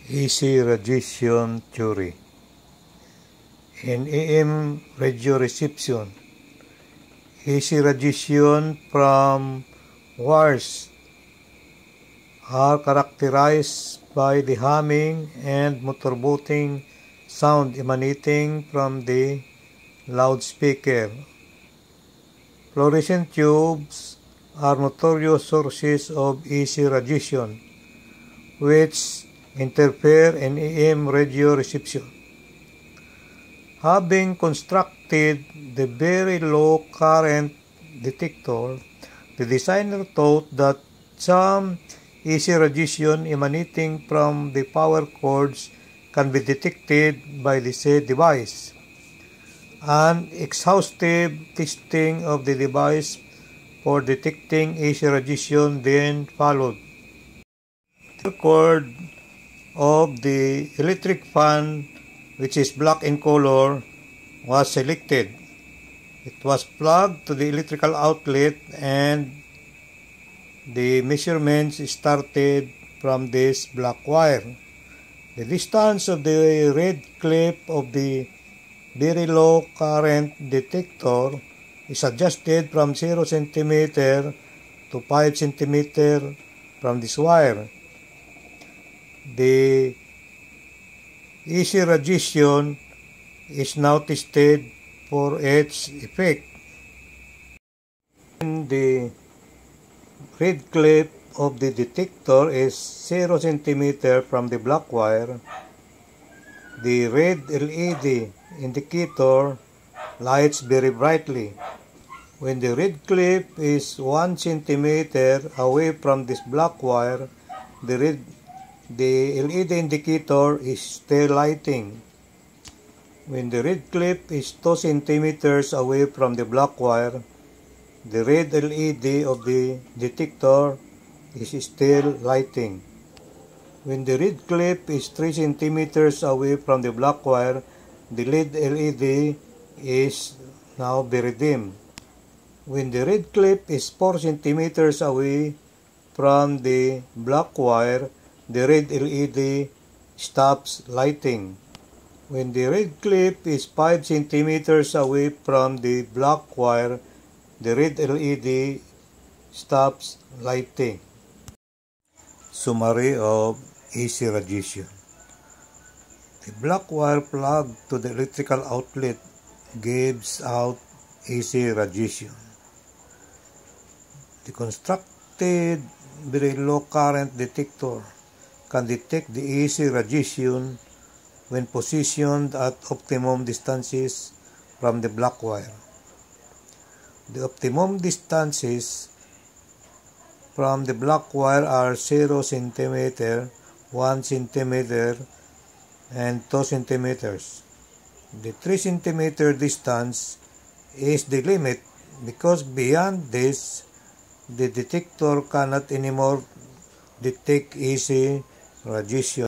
AC radiation theory. In AM radio reception, AC radiation from wires are characterized by the humming and motorboating sound emanating from the loudspeaker. Fluorescent tubes are notorious sources of AC radiation, which interfere in AM radio reception. Having constructed the very low current detector, the designer thought that some AC radiation emanating from the power cords can be detected by the said device. An exhaustive testing of the device for detecting AC radiation then followed. The cord of the electric fan, which is black in color, was selected. It was plugged to the electrical outlet and the measurements started from this black wire. The distance of the red clip of the very low current detector is adjusted from 0 cm to 5 cm from this wire. The AC radiation is now tested for its effect. When the red clip of the detector is 0 cm from the black wire, the red LED indicator lights very brightly. When the red clip is 1 cm away from this black wire, the LED indicator is still lighting. When the red clip is 2 cm away from the black wire, the red LED of the detector is still lighting. When the red clip is 3 cm away from the black wire, the red LED is now very dim. When the red clip is 4 cm away from the black wire, the red LED stops lighting. When the red clip is 5 cm away from the black wire, the red LED stops lighting. Summary of AC radiation. The black wire plugged to the electrical outlet gives out AC radiation. The constructed very low current detector can detect the AC radiation when positioned at optimum distances from the black wire. The optimum distances from the black wire are 0 cm, 1 cm, and 2 cm. The 3 cm distance is the limit because beyond this, the detector cannot anymore detect AC radiation.